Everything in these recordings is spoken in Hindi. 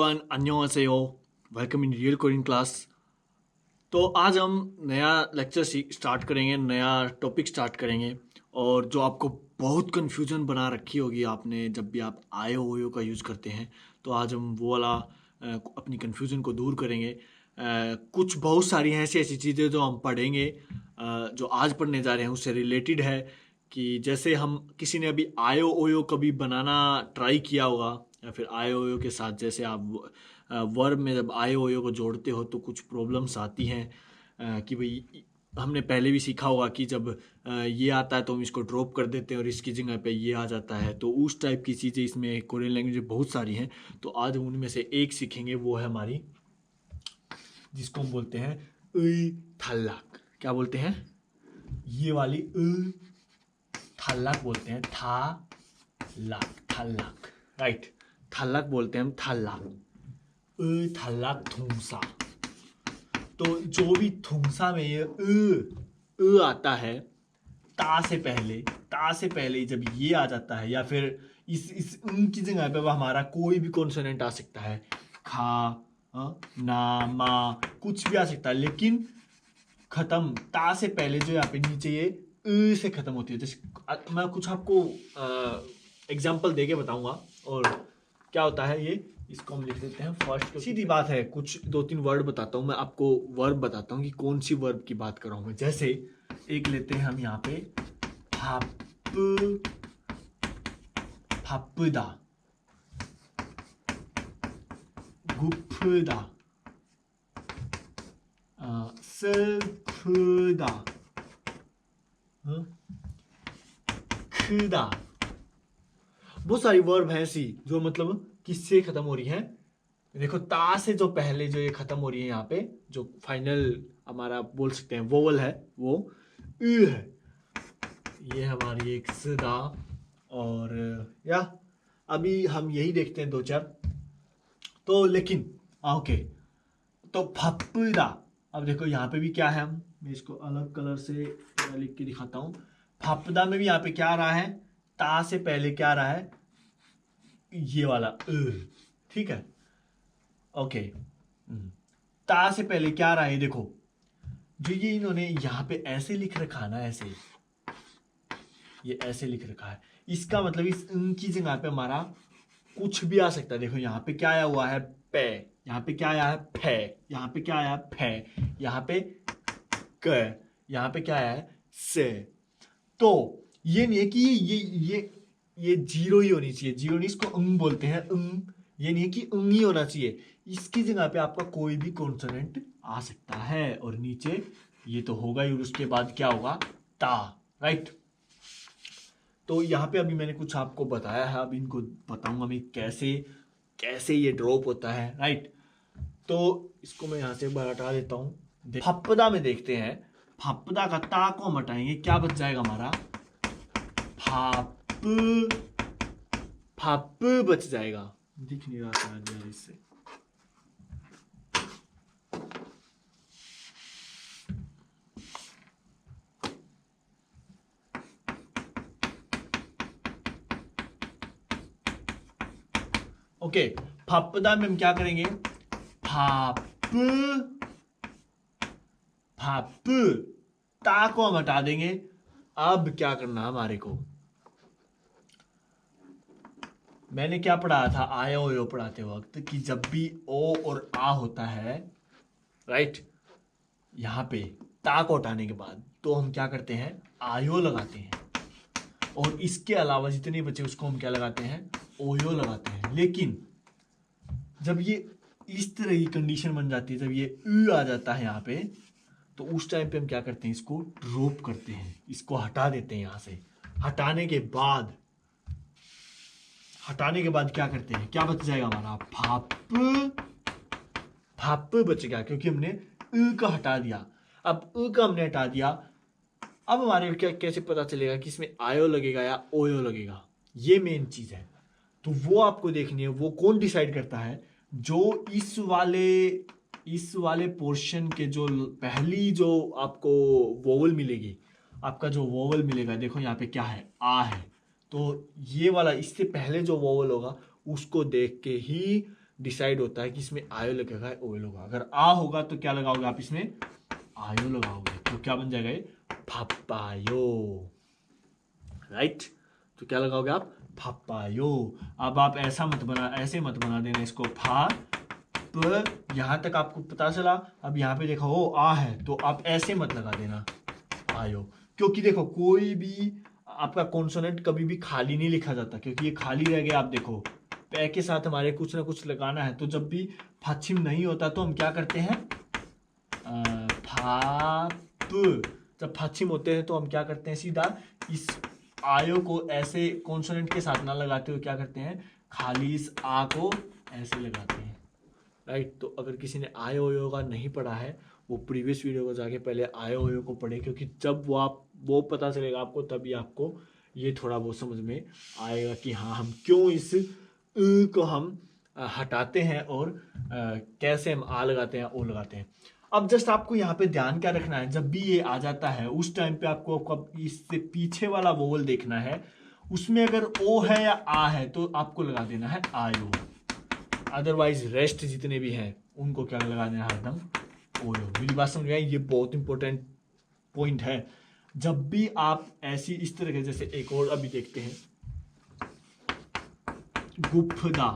एवरीवन, अन्योन्हासेयो। Welcome in real coding class. तो आज हम नया लेक्चर स्टार्ट करेंगे, नया टॉपिक स्टार्ट करेंगे। और जो आपको बहुत कन्फ्यूजन बना रखी होगी आपने जब भी आप आयो ओयो का यूज़ करते हैं, तो आज हम वो वाला अपनी कन्फ्यूजन को दूर करेंगे। कुछ बहुत सारी हैं ऐसी ऐसी चीज़ें जो हम पढ़ेंगे, जो आज पढ़ने जा रहे हैं उससे रिलेटेड है। कि जैसे हम किसी ने अभी आयो ओयो कभी बनाना ट्राई किया होगा, या फिर आयो ओयो के साथ जैसे आप वर्ब में जब आयो ओयो को जोड़ते हो तो कुछ प्रॉब्लम्स आती हैं। कि भाई हमने पहले भी सीखा होगा कि जब ये आता है तो हम इसको ड्रॉप कर देते हैं और इसकी जगह पे ये आ जाता है। तो उस टाइप की चीज़ें इसमें कोरियन लैंग्वेज में बहुत सारी हैं। तो आज हम उनमें से एक सीखेंगे, वो है हमारी, जिसको हम बोलते हैं उई थल्लाक। क्या बोलते हैं? ये वाली थल्लाक बोलते हैं। था लाक, थल्लाक, राइट। थल्लाक बोलते हैं हम, थल्लाक। थल्लाक थुमसा। तो जो भी थुमसा में ये आता है, ता से पहले जब ये आ जाता है, या फिर इस की जगह पे हमारा कोई भी कॉन्सोनेंट आ सकता है। खा, ना, मा, कुछ भी आ सकता है, लेकिन खत्म ता से पहले जो यहाँ पे नीचे ये से खत्म होती है। जैसे मैं कुछ आपको एग्जांपल देके बताऊंगा। और क्या होता है ये, इसको हम लिख देते हैं फर्स्ट। सीधी बात है, कुछ दो तीन वर्ड बताता हूँ मैं आपको, वर्ब बताता हूँ कि कौन सी वर्ब की बात कर रहा हूँ मैं। जैसे एक लेते हैं हम यहाँ पे, फापदा, गुफदा, 슬프다, 크다। बहुत सारी वर्ब है ऐसी जो मतलब किससे खत्म हो रही है। देखो, ता से जो पहले जो ये खत्म हो रही है, यहाँ पे जो फाइनल हमारा बोल सकते हैं वोवल है, वो उ है। ये हमारी एक सदा। और या अभी हम यही देखते हैं दो चार। तो लेकिन ओके, तो फप्पदा। अब देखो यहाँ पे भी क्या है, मैं इसको अलग कलर से लिख के दिखाता हूँ। फप्पदा में भी यहाँ पे क्या आ रहा है, ता से पहले क्या आ रहा है, ये वाला ठीक है, ओके। ता से पहले क्या आ रहा है, देखो जो ये इन्होंने यहाँ पे ऐसे लिख रखा ना, ऐसे ये ऐसे लिख रखा है, इसका मतलब इस इनकी जगह पे हमारा कुछ भी आ सकता है। देखो यहाँ पे क्या आया हुआ है, पे, यहाँ पे क्या आया है, फे, यहाँ पे क्या आया है, फे, यहाँ पे क, यहाँ पे क्या आया है, से। तो ये नहीं है कि ये जीरो ही होनी चाहिए, जीरो नहीं, इसको बोलते हैं ये नहीं है कि ही होना चाहिए। इसकी जगह पे आपका कोई भी कॉन्सोनेंट आ सकता है, और नीचे ये तो होगा ही, और उसके बाद क्या होगा, ता, राइट। तो यहाँ पे अभी मैंने कुछ आपको बताया है, अब इनको बताऊंगा मैं कैसे कैसे ये ड्रॉप होता है, राइट। तो इसको मैं यहाँ से बाहर हटा देता हूँ। फप्पदा में देखते हैं, फप्पदा का ता को हम हटाएंगे, क्या बच जाएगा हमारा, फाप, फाप बच जाएगा। दिख नहीं रहा था इससे। ओके, फप्पदा में हम क्या करेंगे, फाप, फाप, ता को हम हटा देंगे। अब क्या करना हमारे को, मैंने क्या पढ़ाया था आयो ओयो पढ़ाते वक्त, कि जब भी ओ और आ होता है, राइट, यहाँ पे ता को हटाने के बाद तो हम क्या करते हैं, आयो लगाते हैं। और इसके अलावा जितने बचे उसको हम क्या लगाते हैं, ओयो लगाते हैं। लेकिन जब ये इस तरह की कंडीशन बन जाती है, जब ये उ आ जाता है यहाँ पे, तो उस टाइम पे हम क्या करते हैं, इसको ड्रॉप करते हैं, इसको हटा देते हैं यहाँ से। हटाने के बाद क्या करते हैं, क्या बच जाएगा हमारा, फाप, फाप बच गया, क्योंकि हमने का हटा दिया। अब का हमने हटा दिया, अब हमारे क्या कैसे पता चलेगा कि इसमें आयो लगेगा या ओयो लगेगा, ये मेन चीज है। तो वो आपको देखनी है, वो कौन डिसाइड करता है, जो इस वाले पोर्शन के जो पहली जो आपको वोवल मिलेगी, आपका जो वोवल मिलेगा, देखो यहाँ पे क्या है, आ है, तो ये वाला इससे पहले जो वोवल होगा उसको देख के ही डिसाइड होता है कि इसमें आयो लगेगा या ओयो लगेगा। अगर आ होगा तो क्या लगाओगे आप इसमें, आयो लगाओगे, तो क्या बन जाएगा ये पापायो, राइट। तो क्या लगाओगे आप, पापायो। अब आप ऐसे मत बना देना इसको, फा प, यहां तक आपको पता चला। अब यहाँ पे देखो ओ आ है, तो आप ऐसे मत लगा देना आयो, क्योंकि देखो कोई भी आपका कॉन्सोनेंट कभी भी खाली नहीं लिखा जाता, क्योंकि ये खाली रह गया। आप देखो पे के साथ हमारे कुछ ना कुछ लगाना है, तो जब भी फाछिम नहीं होता तो हम क्या करते हैं, फा प, जब फाछिम होते हैं तो हम क्या करते हैं, सीधा इस आयो को ऐसे कॉन्सोनेंट के साथ ना लगाते हुए क्या करते हैं, खाली इस आ को ऐसे लगाते हैं, राइट। तो अगर किसी ने आयो ओयो का नहीं पढ़ा है, वो प्रीवियस वीडियो को जाके पहले आयो ओयो को पढ़े, क्योंकि जब वो पता चलेगा आपको, तभी आपको ये थोड़ा बहुत समझ में आएगा कि हाँ हम क्यों इस को हम हटाते हैं और कैसे हम आ लगाते हैं, ओ लगाते हैं। अब जस्ट आपको यहाँ पे ध्यान क्या रखना है, जब भी ये आ जाता है उस टाइम पे आपको इससे पीछे वाला वोवल देखना है, उसमें अगर ओ है या आ है तो आपको लगा देना है आयो, अदरवाइज रेस्ट जितने भी हैं उनको क्या लगा देना हरदम ओयो। मेरी बात समझ में आई, ये बहुत इंपॉर्टेंट पॉइंट है। जब भी आप ऐसी इस तरह के, जैसे एक और अभी देखते हैं, गुफदा,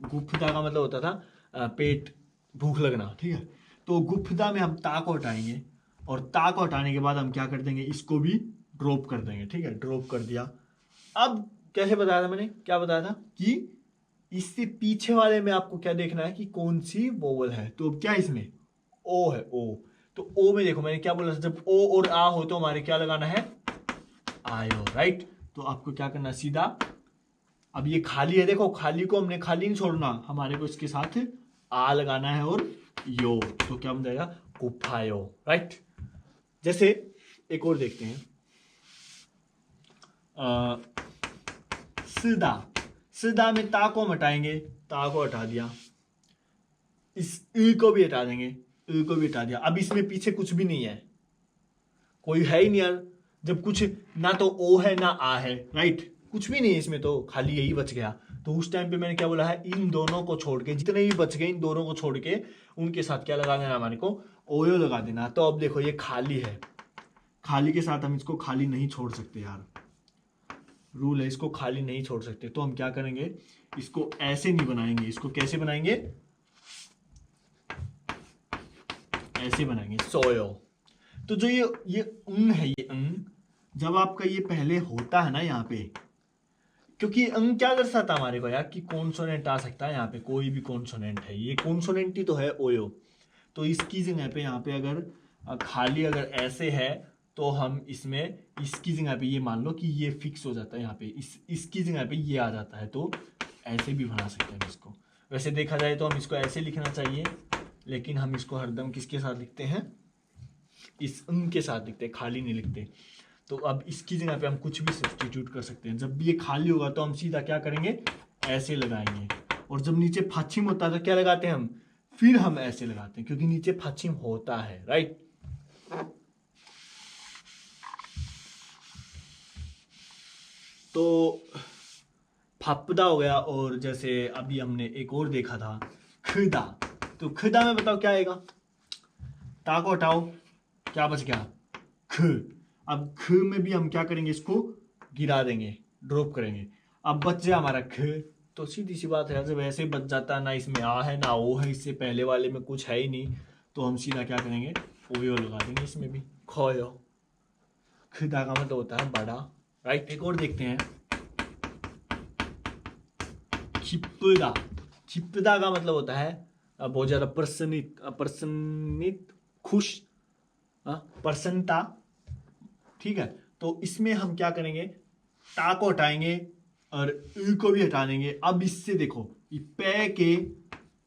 गुफदा का मतलब होता था पेट, भूख लगना, ठीक है। तो गुफदा में हम ता को हटाएंगे, और ता को हटाने के बाद हम क्या कर देंगे, इसको भी ड्रॉप कर देंगे, ठीक है, ड्रॉप कर दिया। अब कैसे बताया था मैंने, क्या बताया था कि इससे पीछे वाले में आपको क्या देखना है कि कौन सी वोवल है। तो अब क्या इसमें ओ है, ओ, तो ओ में देखो मैंने क्या बोला था, जब ओ और आ हो तो हमारे क्या लगाना है, आयो, राइट। तो आपको क्या करना, सीधा, अब ये खाली है, देखो खाली को हमने खाली नहीं छोड़ना, हमारे को इसके साथ आ लगाना है और यो, तो क्या बन जाएगा, कुफायो, राइट। जैसे एक और देखते हैं, सीधा, सीधा में ता को हम हटाएंगे, ता को हटा दिया, इस ई को भी हटा देंगे, ई को भी हटा दिया। अब इसमें पीछे कुछ भी नहीं है, कोई है ही नहीं यार, जब कुछ ना तो ओ है ना आ है, राइट, कुछ भी नहीं है इसमें, तो खाली यही बच गया। तो उस टाइम पे मैंने क्या बोला है, इन दोनों को छोड़ के, जितने भी बच गए इन दोनों को छोड़ के उनके साथ क्या लगा देना, हमारे को ओयो लगा देना। तो अब देखो ये खाली है, खाली के साथ हम इसको खाली नहीं छोड़ सकते यार, रूल है, इसको खाली नहीं छोड़ सकते। तो हम क्या करेंगे, इसको ऐसे नहीं बनाएंगे, इसको कैसे बनाएंगे, ऐसे बनाएंगे, सोयो। तो जो ये अंग है, ये अंग जब आपका ये पहले होता है ना यहाँ पे, क्योंकि अंग क्या दर्शाता हमारे को यार कि कॉन्सोनेंट आ सकता है यहाँ पे, कोई भी कॉन्सोनेंट है, ये कॉन्सोनेंट ही तो है ओयो। तो इसकी जगह पे यहाँ पे अगर खाली अगर ऐसे है, तो हम इसमें इसकी जगह पे ये मान लो कि ये फिक्स हो जाता है यहाँ पे, इसकी जगह पे ये आ जाता है, तो ऐसे भी बना सकते हैं इसको। वैसे देखा जाए तो हम इसको ऐसे लिखना चाहिए, लेकिन हम इसको हरदम किसके साथ लिखते हैं, इस अंग के साथ लिखते हैं, खाली नहीं लिखते। तो अब इसकी जगह पे हम कुछ भी सब्सटीट्यूट कर सकते हैं। जब भी ये खाली होगा तो हम सीधा क्या करेंगे, ऐसे लगाएंगे, और जब नीचे फाछिम होता है तो क्या लगाते हैं हम, फिर हम ऐसे लगाते हैं, क्योंकि नीचे फाछिम होता है, राइट। तो फपदा हो गया, और जैसे अभी हमने एक और देखा था खदा, तो खदा में बताओ क्या आएगा, ता को हटाओ, क्या बच गया, ख। अब ख में भी हम क्या करेंगे, इसको गिरा देंगे, ड्रॉप करेंगे। अब बच जाए हमारा ख, तो सीधी सी बात है, जब ऐसे बच जाता है, ना इसमें आ है ना ओ है, इससे पहले वाले में कुछ है ही नहीं, तो हम सीधा क्या करेंगे, ओयो लगा देंगे इसमें भी, खोयो। खदा का मतलब होता है बड़ा, राइट। एक और देखते हैं, खिपदा, खिपदा का मतलब होता है बहुत ज्यादा प्रसन्नित, प्रसन्नित, खुश, प्रसन्नता, ठीक है। तो इसमें हम क्या करेंगे, ता को हटाएंगे और इ को भी हटा देंगे। अब इससे देखो पे के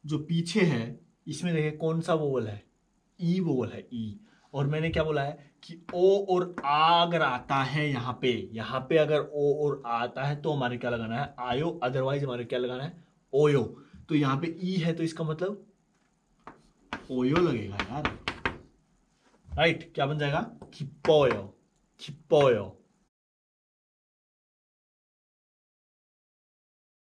जो पीछे है, इसमें देखिए कौन सा वोवल है, ई वोवल है, ई। और मैंने क्या बोला है कि ओ और आ अगर आता है यहाँ पे अगर ओ और आ आता है तो हमारे क्या लगाना है, आयो, अदरवाइज हमारे क्या लगाना है, ओयो। तो यहाँ पे ई है तो इसका मतलब ओयो लगेगा यार, राइट। क्या बन जाएगा, खिपोयो, खिपोयो,